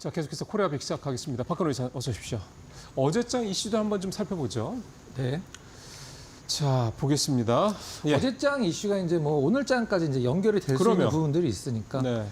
자, 계속해서 코리아빅 시작하겠습니다. 박근호 이사 어서 오십시오. 어제장 이슈도 한번 좀 살펴보죠. 네. 자, 보겠습니다. 예. 어제장 이슈가 이제 뭐 오늘장까지 이제 연결이 될 수 있는 부분들이 있으니까. 네.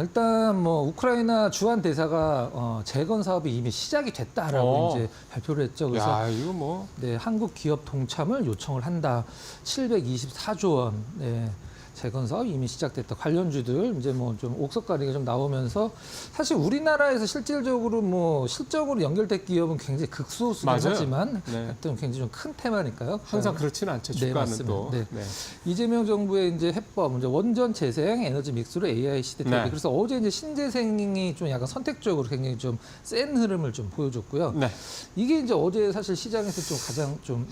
일단 뭐 우크라이나 주한 대사가 재건 사업이 이미 시작이 됐다라고 이제 발표를 했죠. 그래서 야, 이거 뭐. 네, 한국 기업 동참을 요청을 한다. 724조 원. 네. 재건 사업 이미 시작됐다. 관련주들 이제 뭐 좀 옥석가리가 좀 나오면서 사실 우리나라에서 실질적으로 뭐 실적으로 연결된 기업은 굉장히 극소수긴 하지만 네. 하여튼 굉장히 좀 큰 테마니까요. 항상 그렇지는 않죠. 네, 주가는 맞습니다. 또. 네. 네. 이재명 정부의 이제 해법, 이제 원전 재생, 에너지 믹스로 AI 시대 대비. 네. 그래서 어제 이제 신재생이 좀 약간 선택적으로 굉장히 좀 센 흐름을 좀 보여줬고요. 네. 이게 이제 어제 사실 시장에서 좀 가장 좀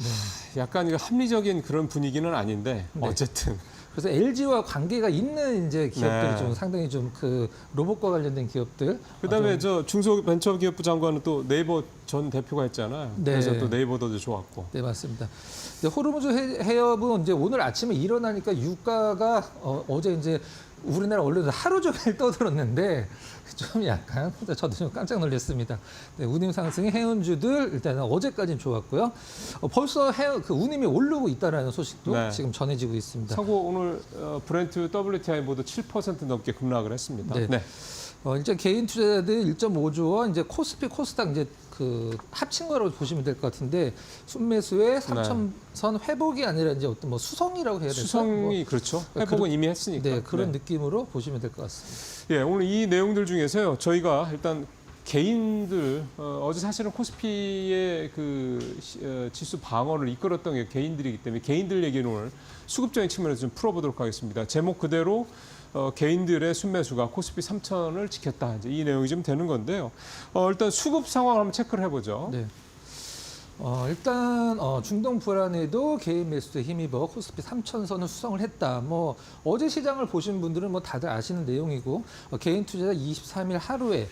약간 이거 합리적인 그런 분위기는 아닌데 네. 어쨌든. 그래서 LG와 관계가 있는 이제 기업들이 네. 좀 상당히 좀 그 로봇과 관련된 기업들. 그다음에 저 중소벤처기업부 장관은 또 네이버 전 대표가 했잖아요. 네. 그래서 또 네이버도 좋았고. 네, 맞습니다. 근데 호르무즈 해협은 이제 오늘 아침에 일어나니까 유가가 어제 이제 우리나라 언론에서 하루 종일 떠들었는데 좀 약간 저도 좀 깜짝 놀랐습니다. 네, 운임 상승의 해운주들 일단은 어제까지는 좋았고요. 벌써 그 운임이 오르고 있다라는 소식도 네. 지금 전해지고 있습니다. 사고 오늘 브렌트 WTI 모두 7% 넘게 급락을 했습니다. 네. 네. 일단 개인 투자자들 1.5조 원, 이제 코스피, 코스닥 이제 그 합친 거라고 보시면 될 것 같은데 순매수의 3,000선 회복이 아니라 이제 어떤 뭐 수성이라고 해야 될까요? 수성이 그렇죠. 회복은 이미 했으니까. 네, 그런 느낌으로 보시면 될 것 같습니다. 예, 오늘 이 내용들 중에서요. 저희가 일단 개인들 어제 사실은 코스피의 그 지수 방어를 이끌었던 게 개인들이기 때문에 개인들 얘기는 오늘 수급적인 측면에서 좀 풀어보도록 하겠습니다. 제목 그대로 개인들의 순매수가 코스피 3,000을 지켰다. 이제 이 내용이 좀 되는 건데요. 일단 수급 상황을 한번 체크를 해보죠. 네. 일단 중동 불안에도 개인 매수에 힘입어 코스피 3,000선을 수성을 했다. 뭐 어제 시장을 보신 분들은 뭐 다들 아시는 내용이고 개인 투자자 23일 하루에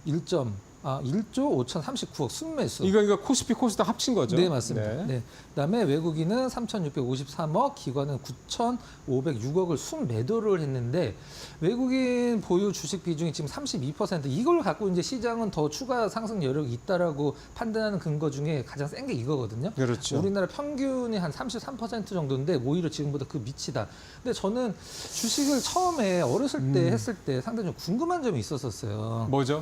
1조 5,039억 순매수. 이거 코스피 코스닥 합친 거죠? 네, 맞습니다. 네. 네. 그다음에 외국인은 3,653억, 기관은 9,506억을 순매도를 했는데 외국인 보유 주식 비중이 지금 32%. 이걸 갖고 이제 시장은 더 추가 상승 여력이 있다라고 판단하는 근거 중에 가장 센 게 이거거든요. 그렇죠. 우리나라 평균이 한 33% 정도인데 오히려 지금보다 그 밑이다. 근데 저는 주식을 처음에 어렸을 때 했을 때 상당히 좀 궁금한 점이 있었어요. 뭐죠?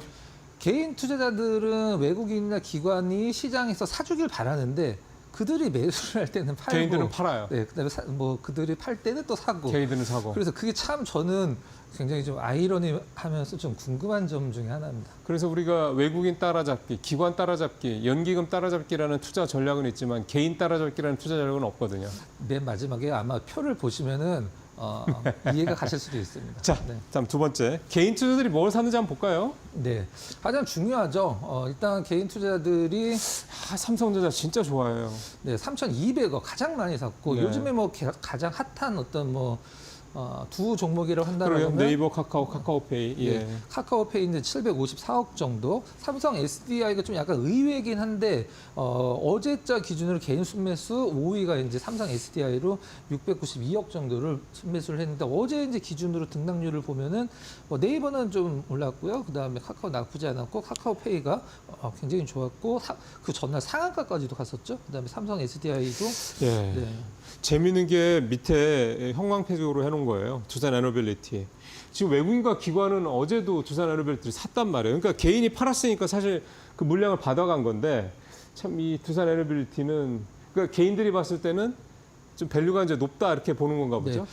개인 투자자들은 외국인이나 기관이 시장에서 사주길 바라는데 그들이 매수를 할 때는 팔고 개인들은 팔아요. 네, 그다음에 뭐 그들이 팔 때는 또 사고. 개인들은 사고. 그래서 그게 참 저는 굉장히 좀 아이러니하면서 좀 궁금한 점 중에 하나입니다. 그래서 우리가 외국인 따라잡기, 기관 따라잡기, 연기금 따라잡기라는 투자 전략은 있지만 개인 따라잡기라는 투자 전략은 없거든요. 맨 마지막에 아마 표를 보시면은 이해가 가실 수도 있습니다. 자, 네. 다음 두 번째. 개인 투자들이 뭘 샀는지 한번 볼까요? 네, 가장 중요하죠. 일단 개인 투자자들이 삼성전자 진짜 좋아해요. 네, 3,200억 가장 많이 샀고 네. 요즘에 뭐 가장 핫한 어떤 뭐 두 종목이라고 한다면 그러면 네이버, 카카오, 카카오페이. 예. 네, 카카오페이 이제 754억 정도, 삼성 SDI가 좀 약간 의외긴 한데 어제자 기준으로 개인 순매수 5위가 이제 삼성 SDI로 692억 정도를 순매수를 했는데 어제 이제 기준으로 등락률을 보면은 네이버는 좀 올랐고요. 그다음에 카카오 나쁘지 않았고 카카오페이가 굉장히 좋았고 그 전날 상한가까지도 갔었죠. 그다음에 삼성 SDI도 예. 네. 재미있는 게 밑에 형광펜으로 해놓은 거예요. 두산 에너빌리티. 지금 외국인과 기관은 어제도 두산 에너빌리티를 샀단 말이에요. 그러니까 개인이 팔았으니까 사실 그 물량을 받아간 건데 참 이 두산 에너빌리티는 그러니까 개인들이 봤을 때는 좀 밸류가 이제 높다 이렇게 보는 건가 보죠. 네.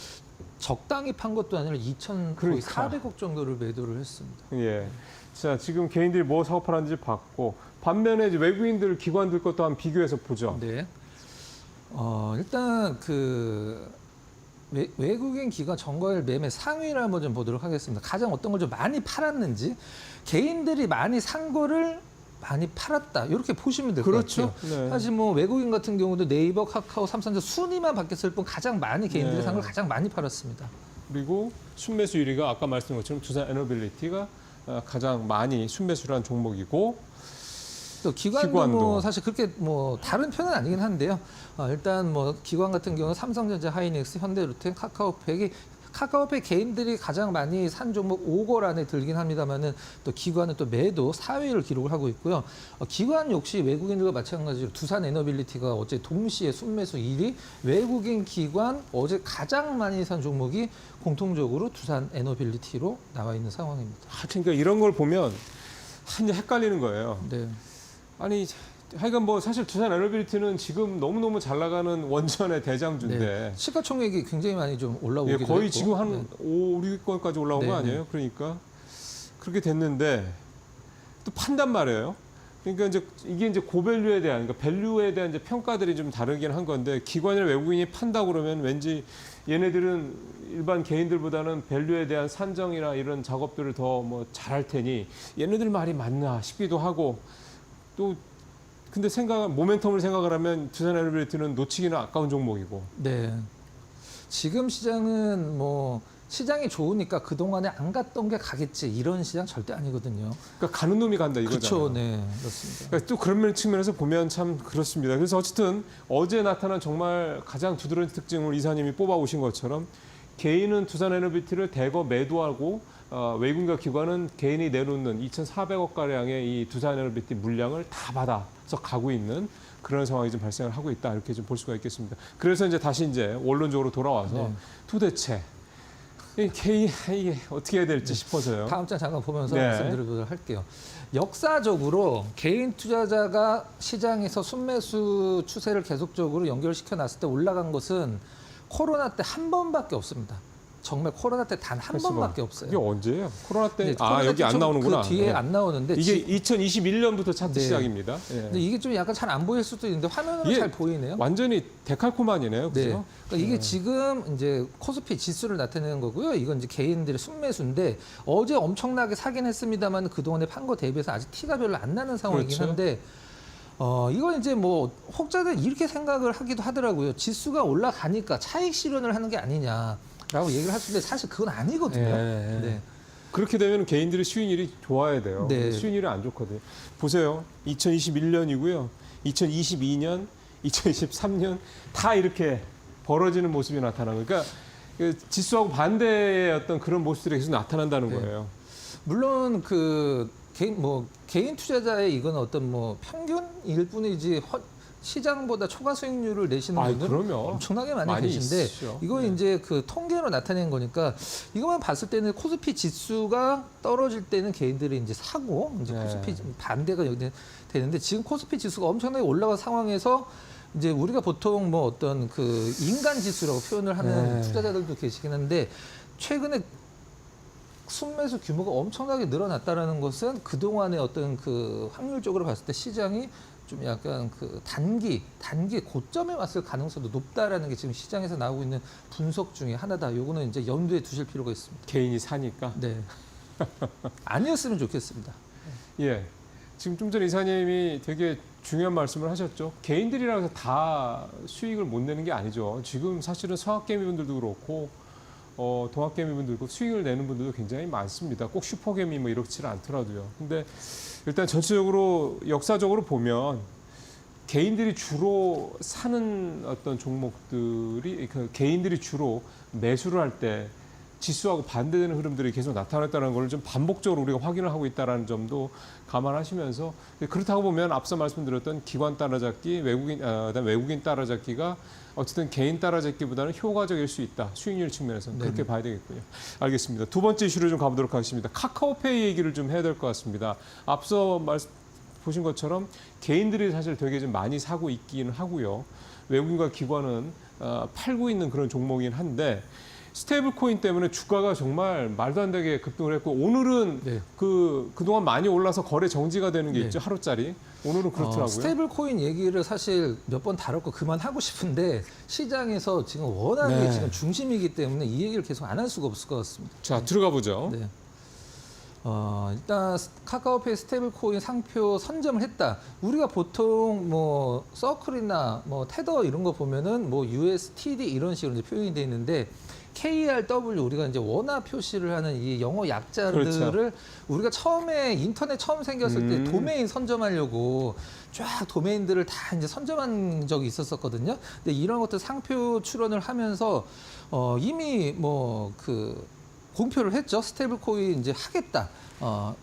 적당히 판 것도 아니라 2,400억 정도를 매도를 했습니다. 예. 자, 지금 개인들이 뭐 사고 팔았는지 봤고 반면에 이제 외국인들, 기관들 것도 한번 비교해서 보죠. 네. 일단 그 외국인 기관 정거일 매매 상위를 한번 좀 보도록 하겠습니다. 가장 어떤 걸 좀 많이 팔았는지, 개인들이 많이 산 거를 많이 팔았다. 이렇게 보시면 될 것 그렇죠. 같아요. 네. 사실 뭐 외국인 같은 경우도 네이버, 카카오, 삼성전자 순위만 바뀌었을 뿐 가장 많이 개인들이 네. 산 걸 가장 많이 팔았습니다. 그리고 순매수 1위가 아까 말씀드린 것처럼 두산 에너빌리티가 가장 많이 순매수를 한 종목이고 또 기관도 기관도. 뭐 사실 그렇게 뭐 다른 편은 아니긴 한데요. 일단 뭐 기관 같은 경우는 삼성전자, 하이닉스, 현대로템, 카카오팩이 카카오페이 개인들이 가장 많이 산 종목 5걸 안에 들긴 합니다만은 또 기관은 또 매도 4위를 기록을 하고 있고요. 기관 역시 외국인들과 마찬가지로 두산 에너빌리티가 어제 동시에 순매수 1위, 외국인 기관 어제 가장 많이 산 종목이 공통적으로 두산 에너빌리티로 나와 있는 상황입니다. 그러니까 이런 걸 보면 이제 헷갈리는 거예요. 네. 아니 하여간 뭐 사실 두산 에너빌리티는 지금 너무너무 잘 나가는 원전의 대장주인데 네. 시가총액이 굉장히 많이 좀 예, 올라오기도 거의 했고. 지금 한 네. 5, 6위권까지 올라온 네, 거 아니에요? 그러니까 그렇게 됐는데 또 판단 말이에요. 그러니까 이제 이게 이제 고밸류에 대한, 그러니까 밸류에 대한 이제 평가들이 좀 다르긴 한 건데 기관이나 외국인이 판다 그러면 왠지 얘네들은 일반 개인들보다는 밸류에 대한 산정이나 이런 작업들을 더 뭐 잘할 테니 얘네들 말이 맞나 싶기도 하고 또 근데 모멘텀을 생각을 하면 두산 에너빌리티는 놓치기는 아까운 종목이고. 네. 지금 시장은 뭐 시장이 좋으니까 그동안에 안 갔던 게 가겠지 이런 시장 절대 아니거든요. 그러니까 가는 놈이 간다 이거잖아요. 그렇죠. 네. 그렇습니다. 그러니까 또 그런 측면에서 보면 참 그렇습니다. 그래서 어쨌든 어제 나타난 정말 가장 두드러진 특징을 이사님이 뽑아 오신 것처럼 개인은 두산 에너빌리티를 대거 매도하고 외국인과 기관은 개인이 내놓는 2,400억 가량의 이 두산 에너빌리티 물량을 다 받아서 가고 있는 그런 상황이 좀 발생을 하고 있다 이렇게 좀 볼 수가 있겠습니다. 그래서 이제 다시 이제 원론적으로 돌아와서 네. 도대체 이 개인 이게 어떻게 해야 될지 싶어서요. 다음 장 잠깐 보면서 네. 말씀드리도록 할게요. 역사적으로 개인 투자자가 시장에서 순매수 추세를 계속적으로 연결시켜 놨을 때 올라간 것은 코로나 때 한 번밖에 없습니다. 정말 코로나 때 단 한 번밖에 없어요. 이게 언제예요? 코로나 때 네, 코로나 여기 때 안 좀 나오는구나. 그 뒤에 네. 안 나오는데 이게 2021년부터 차트 네. 시작입니다. 예. 근데 이게 좀 약간 잘 안 보일 수도 있는데 화면으로 이게 잘 보이네요. 완전히 데칼코마니네요. 네. 그죠? 그러니까 이게 지금 이제 코스피 지수를 나타내는 거고요. 이건 이제 개인들의 순매수인데 어제 엄청나게 사긴 했습니다만 그동안에 판 거 대비해서 아직 티가 별로 안 나는 상황이긴 그렇죠. 한데 이건 이제 뭐 혹자들 이렇게 생각을 하기도 하더라고요. 지수가 올라가니까 차익 실현을 하는 게 아니냐라고 얘기를 할 수 있는데 사실 그건 아니거든요. 네. 네. 그렇게 되면 개인들의 수익률이 좋아야 돼요. 네. 수익률이 안 좋거든요. 보세요. 2021년이고요. 2022년, 2023년 다 이렇게 벌어지는 모습이 나타나는 거예요. 그러니까 그 지수하고 반대의 어떤 그런 모습들이 계속 나타난다는 네. 거예요. 물론 그 개인 투자자의 이건 어떤 뭐 평균일 뿐이지 시장보다 초과 수익률을 내시는 분들은 그러면 엄청나게 많이 계신데 있죠. 이건 네. 이제 그 통계로 나타낸 거니까 이것만 봤을 때는 코스피 지수가 떨어질 때는 개인들이 이제 사고 이제 네. 코스피 반대가 여기 되는데 지금 코스피 지수가 엄청나게 올라간 상황에서 이제 우리가 보통 뭐 어떤 그 인간 지수라고 표현을 하는 네. 투자자들도 계시긴 한데 최근에 순매수 규모가 엄청나게 늘어났다라는 것은 그동안의 어떤 그 확률적으로 봤을 때 시장이 좀 약간 그 단기 고점에 왔을 가능성도 높다라는 게 지금 시장에서 나오고 있는 분석 중에 하나다. 요거는 이제 염두에 두실 필요가 있습니다. 개인이 사니까. 네. 아니었으면 좋겠습니다. 예. 지금 좀 전에 이사님이 되게 중요한 말씀을 하셨죠. 개인들이라고 해서 다 수익을 못 내는 게 아니죠. 지금 사실은 성악개미분들도 그렇고 동학개미분들도 수익을 내는 분들도 굉장히 많습니다. 꼭 슈퍼개미 뭐 이렇지는 않더라도요. 근데 일단 전체적으로 역사적으로 보면 개인들이 주로 사는 어떤 종목들이 그 개인들이 주로 매수를 할 때 지수하고 반대되는 흐름들이 계속 나타났다는 걸 좀 반복적으로 우리가 확인을 하고 있다는 점도 감안하시면서 그렇다고 보면 앞서 말씀드렸던 기관 따라잡기, 그다음 외국인 따라잡기가 어쨌든 개인 따라잡기보다는 효과적일 수 있다. 수익률 측면에서는 그렇게 네네. 봐야 되겠군요. 알겠습니다. 두 번째 이슈로 좀 가보도록 하겠습니다. 카카오페이 얘기를 좀 해야 될 것 같습니다. 앞서 보신 것처럼 개인들이 사실 되게 좀 많이 사고 있기는 하고요. 외국인과 기관은 팔고 있는 그런 종목이긴 한데 스테이블 코인 때문에 주가가 정말 말도 안 되게 급등을 했고 오늘은 네. 그동안 많이 올라서 거래 정지가 되는 게 네. 있죠. 하루짜리. 오늘은 그렇더라고요. 스테이블 코인 얘기를 사실 몇 번 다뤘고 그만하고 싶은데 시장에서 지금 워낙에 네. 지금 중심이기 때문에 이 얘기를 계속 안 할 수가 없을 것 같습니다. 자, 들어가 보죠. 네. 일단 카카오페이 스테이블 코인 상표 선점을 했다. 우리가 보통 뭐 서클이나 뭐 테더 이런 거 보면은 뭐 USTD 이런 식으로 이제 표현이 돼 있는데 KRW 우리가 이제 원화 표시를 하는 이 영어 약자들을 그렇죠. 우리가 처음에 인터넷 처음 생겼을 때 도메인 선점하려고 쫙 도메인들을 다 이제 선점한 적이 있었거든요. 근데 이런 것들 상표 출원을 하면서 이미 뭐 그 공표를 했죠. 스테이블 코인 이제 하겠다.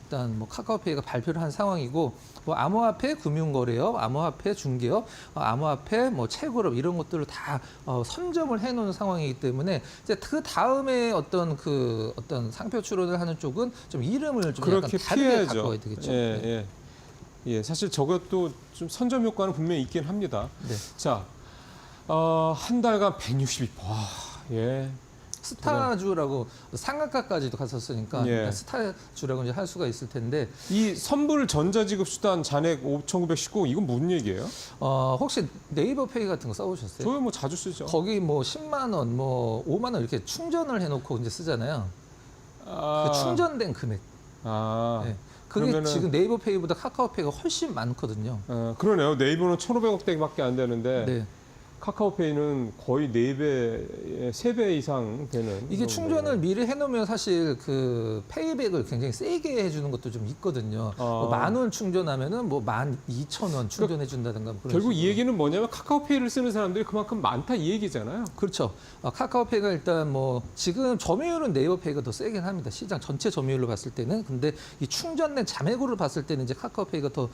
일단 뭐 카카오페이가 발표를 한 상황이고, 뭐 암호화폐 금융거래업, 암호화폐 중개업, 암호화폐 뭐 채굴업 이런 것들을 다 선점을 해놓은 상황이기 때문에 이제 그 다음에 어떤 상표 출원을 하는 쪽은 좀 이름을 좀 약간 그렇게 다르게 피해야죠. 바꿔야 되겠죠. 예, 네. 예. 사실 저것도 좀 선점 효과는 분명히 있긴 합니다. 네. 자, 한 달간 162%. 와, 예. 스타주라고 상한가까지도 갔었으니까 예. 그러니까 스타주라고 이제 할 수가 있을 텐데 이 선불 전자지급 수단 잔액 5,919 이건 무슨 얘기예요? 혹시 네이버 페이 같은 거 써보셨어요? 저희 뭐 자주 쓰죠. 거기 뭐 10만 원, 뭐 5만 원 이렇게 충전을 해놓고 이제 쓰잖아요. 그 충전된 금액. 네. 그게 그러면은- 지금 네이버 페이보다 카카오페이가 훨씬 많거든요. 그러네요. 네이버는 1,500억대밖에 안 되는데 네. 카카오페이는 거의 4배, 3배 이상 되는. 이게 그런 충전을 거예요. 미리 해놓으면 사실 그 페이백을 굉장히 세게 해주는 것도 좀 있거든요. 뭐 10,000원 충전하면은 뭐 12,000원 충전해준다든가 뭐 그런 결국 이 식으로. 얘기는 뭐냐면 카카오페이를 쓰는 사람들이 그만큼 많다 이 얘기잖아요. 그렇죠. 카카오페이가 일단 뭐 지금 점유율은 네이버페이가 더 세긴 합니다. 시장 전체 점유율로 봤을 때는. 근데 이 충전된 잔액으로 봤을 때는 이제 카카오페이가 더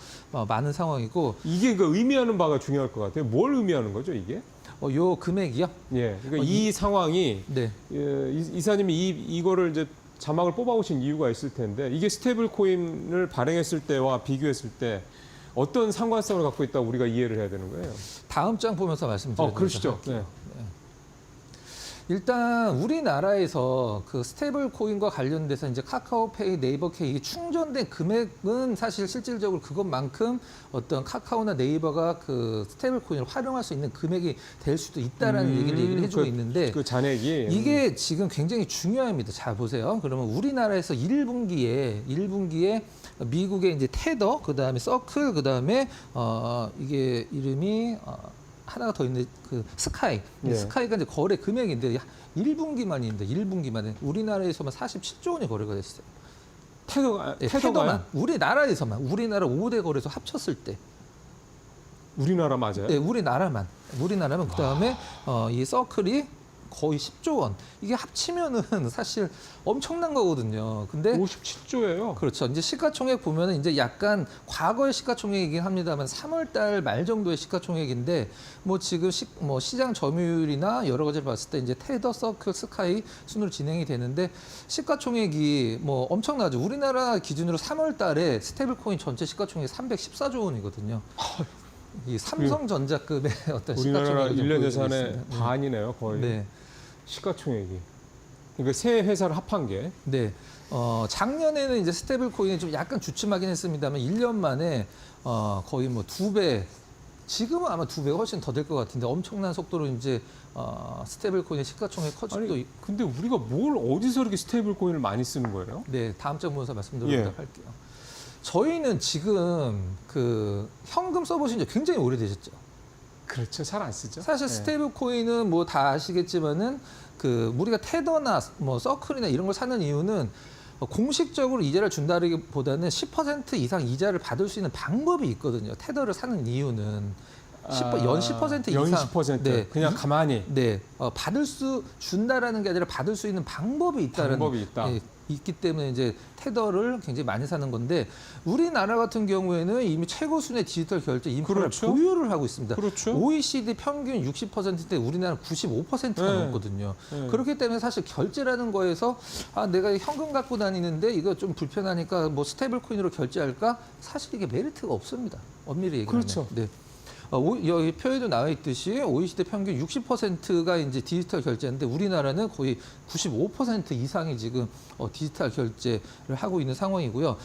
많은 상황이고, 이게 그 의미하는 바가 중요할 것 같아요. 뭘 의미하는 거죠, 이게? 요 금액이요? 예. 그러니까 이 상황이 네. 이사님이 이거를 이제 자막을 뽑아오신 이유가 있을 텐데 이게 스테이블 코인을 발행했을 때와 비교했을 때 어떤 상관성을 갖고 있다고 우리가 이해를 해야 되는 거예요? 다음 장 보면서 말씀드리도록 그러시죠. 할게요. 일단 우리나라에서 그 스테이블 코인과 관련돼서 이제 카카오페이, 네이버페이 충전된 금액은 사실 실질적으로 그것만큼 어떤 카카오나 네이버가 그 스테이블 코인을 활용할 수 있는 금액이 될 수도 있다라는 얘기를 해주고 있는데 그 잔액이 이게 지금 굉장히 중요합니다. 자 보세요. 그러면 우리나라에서 1분기에 미국의 이제 테더, 그 다음에 서클, 그 다음에 이게 이름이 하나가 더 있는데 그 스카이. 네. 스카이가 이제 거래 금액인데 1분기만입니다. 1분기만에 우리나라에서만 47조 원이 거래가 됐어요. 테더가 네, 테더가요? 테더만 우리나라에서만 우리나라 5대 거래소 합쳤을 때. 우리나라 맞아요? 네, 우리나라만 그다음에 이 서클이 거의 10조 원. 이게 합치면은 사실 엄청난 거거든요. 근데 57조예요. 그렇죠. 이제 시가총액 보면은 이제 약간 과거의 시가총액이긴 합니다만 3월달 말 정도의 시가총액인데 뭐 지금 시장 점유율이나 여러 가지를 봤을 때 이제 테더, 서클, 스카이 순으로 진행이 되는데 시가총액이 뭐 엄청나죠. 우리나라 기준으로 3월달에 스테이블코인 전체 시가총액이 314조 원이거든요. 이 삼성전자급의 어떤 우리나라 시가총액을 좀 1년 보여주고 예산의 있습니다. 반이네요, 거의. 네. 시가총액이. 그러니까 세 회사를 합한 게. 네. 작년에는 이제 스테이블 코인이 좀 약간 주춤하긴 했습니다만 1년 만에 거의 뭐 2배, 지금은 아마 2배가 훨씬 더 될 것 같은데 엄청난 속도로 이제 스테이블 코인의 시가총액 커지고 아니, 근데 우리가 뭘 어디서 이렇게 스테이블 코인을 많이 쓰는 거예요? 네, 다음 장 보면서 말씀드리도록 예. 할게요. 저희는 지금 그 현금 써보신 지 굉장히 오래되셨죠. 그렇죠. 잘 안 쓰죠. 사실 네. 스테이블 코인은 뭐 다 아시겠지만은 그 우리가 테더나 뭐 서클이나 이런 걸 사는 이유는 공식적으로 이자를 준다기보다는 10% 이상 이자를 받을 수 있는 방법이 있거든요. 테더를 사는 이유는 연 10% 이상. 연 10%. 네. 그냥 가만히. 네, 준다라는 게 아니라 받을 수 있는 방법이 있다는 방법이 있다. 있기 때문에 이제 테더를 굉장히 많이 사는 건데 우리나라 같은 경우에는 이미 최고 순의 디지털 결제 인프라를 그렇죠. 보유를 하고 있습니다. 그렇죠. OECD 평균 60%대 우리나라는 95%가 네. 넘거든요. 네. 그렇기 때문에 사실 결제라는 거에서 내가 현금 갖고 다니는데 이거 좀 불편하니까 뭐 스테이블 코인으로 결제할까? 사실 이게 메리트가 없습니다. 엄밀히 얘기하면. 그렇죠. 네. 여기 표에도 나와 있듯이 OECD 평균 60%가 이제 디지털 결제인데 우리나라는 거의 95% 이상이 지금 디지털 결제를 하고 있는 상황이고요.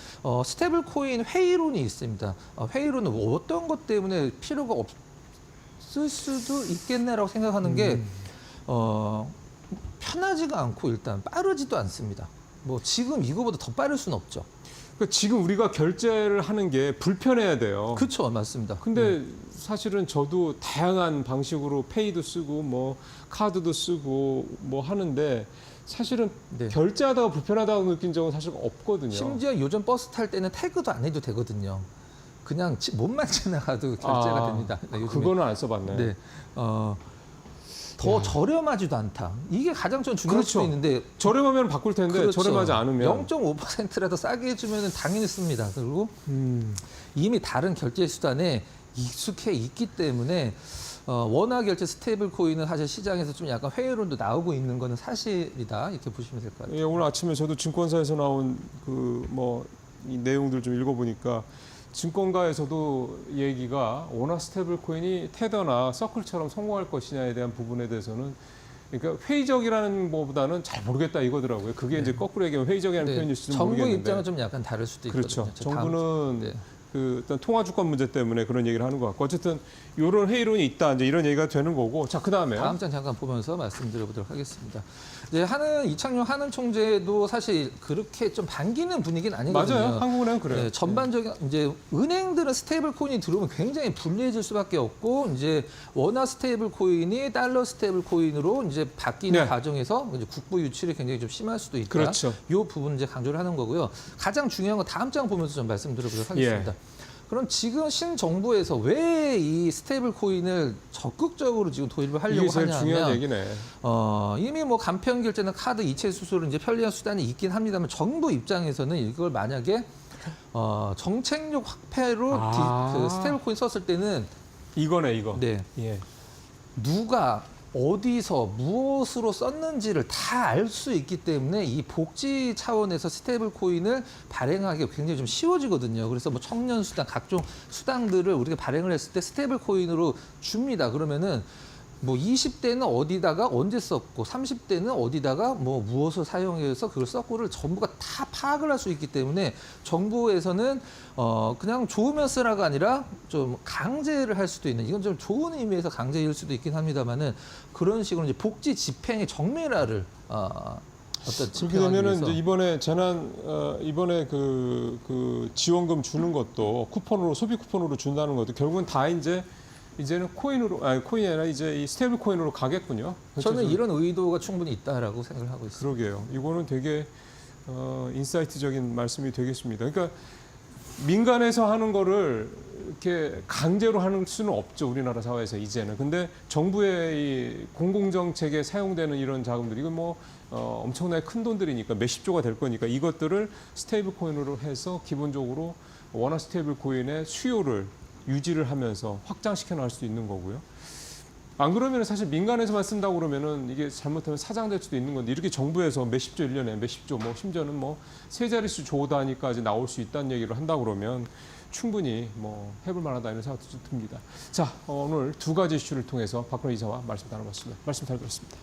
스테이블 코인 회의론이 있습니다. 회의론은 어떤 것 때문에 필요가 없을 수도 있겠네라고 생각하는 게 편하지가 않고 일단 빠르지도 않습니다. 뭐 지금 이거보다 더 빠를 수는 없죠. 그러니까 지금 우리가 결제를 하는 게 불편해야 돼요. 그렇죠, 맞습니다. 근데 사실은 저도 다양한 방식으로 페이도 쓰고 뭐 카드도 쓰고 뭐 하는데 사실은 네. 결제하다가 불편하다고 느낀 적은 사실 없거든요. 심지어 요즘 버스 탈 때는 태그도 안 해도 되거든요. 그냥 몸만 지나가도 결제가 됩니다. 네, 요즘에. 그거는 안 써봤네. 네. 더 저렴하지도 않다. 이게 가장 좀 중요할 그렇죠. 수도 있는데 저렴하면 바꿀 텐데 그렇죠. 저렴하지 않으면 0.5%라도 싸게 해주면 당연히 씁니다. 그리고 이미 다른 결제 수단에 익숙해 있기 때문에 원화 결제 스테이블 코인은 사실 시장에서 좀 약간 회의론도 나오고 있는 거는 사실이다. 이렇게 보시면 될 것 같아요. 예, 오늘 아침에 저도 증권사에서 나온 그 뭐 이 내용들 좀 읽어보니까 증권가에서도 얘기가 원화 스테이블 코인이 테더나 서클처럼 성공할 것이냐에 대한 부분에 대해서는 그러니까 회의적이라는 것보다는 잘 모르겠다 이거더라고요. 그게 이제 거꾸로 얘기하면 회의적이라는 표현일 수도 정부 모르겠는데. 입장은 좀 약간 다를 수도 있거든요. 그렇죠. 저 다음- 정부는 네. 그 어떤 통화 주권 문제 때문에 그런 얘기를 하는 것 같고 어쨌든 이런 회의론이 있다 이제 이런 얘기가 되는 거고 자 그다음에요. 다음 장 잠깐 보면서 말씀드려보도록 하겠습니다. 이제 이창용 한은 총재도 사실 그렇게 좀 반기는 분위기는 아니거든요. 맞아요. 한국은행은 그래요. 네, 전반적인 이제 은행들은 스테이블 코인이 들어오면 굉장히 불리해질 수밖에 없고 이제 원화 스테이블 코인이 달러 스테이블 코인으로 이제 바뀌는 네. 과정에서 이제 국부 유출이 굉장히 좀 심할 수도 있다. 그렇죠. 이 부분 이제 강조를 하는 거고요. 가장 중요한 건 다음 장 보면서 좀 말씀드려보도록 하겠습니다. 그럼 지금 신정부에서 왜 이 스테이블 코인을 적극적으로 지금 도입을 하려고 이게 제일 중요한 하냐면 얘기네. 이미 뭐 간편 결제나 카드 이체 수수로 이제 편리한 수단이 있긴 합니다만 정부 입장에서는 이걸 만약에 정책력 확대로 그 스테이블 코인 썼을 때는 이거네 이거. 네. 예. 누가 어디서 무엇으로 썼는지를 다 알 수 있기 때문에 이 복지 차원에서 스테이블 코인을 발행하기가 굉장히 좀 쉬워지거든요. 그래서 뭐 청년 수당, 각종 수당들을 우리가 발행을 했을 때 스테이블 코인으로 줍니다. 그러면은 뭐 20대는 어디다가 언제 썼고 30대는 어디다가 뭐 무엇을 사용해서 그걸 썼고를 전부가 다 파악을 할 수 있기 때문에 정부에서는 그냥 좋으면 쓰라가 아니라 좀 강제를 할 수도 있는 이건 좀 좋은 의미에서 강제일 수도 있긴 합니다만은 그런 식으로 이제 복지 집행의 정밀화를 어떤 그렇게 집행하기 되면은 위해서 이제 이번에 이번에 그 지원금 주는 것도 쿠폰으로 소비 쿠폰으로 준다는 것도 결국은 다 이제는 코인이 아니라 이제 이 스테이블 코인으로 가겠군요. 저는 이런 의도가 충분히 있다라고 생각을 하고 있습니다. 그러게요. 이거는 되게 인사이트적인 말씀이 되겠습니다. 그러니까 민간에서 하는 거를 이렇게 강제로 하는 수는 없죠. 우리나라 사회에서 이제는. 근데 정부의 이 공공정책에 사용되는 이런 자금들 이건 뭐 엄청나게 큰 돈들이니까 몇십조가 될 거니까 이것들을 스테이블 코인으로 해서 기본적으로 원화 스테이블 코인의 수요를 유지를 하면서 확장시켜 나갈 수 있는 거고요. 안 그러면 사실 민간에서만 쓴다고 그러면은 이게 잘못하면 사장될 수도 있는 건데 이렇게 정부에서 몇십조 1년에 몇십조 뭐 심지어는 뭐 세 자릿수 조 단위까지 나올 수 있다는 얘기를 한다 그러면 충분히 뭐 해볼 만하다 이런 생각도 좀 듭니다. 자, 오늘 두 가지 이슈를 통해서 박근혜 이사와 말씀 나눠봤습니다. 말씀 잘 들었습니다.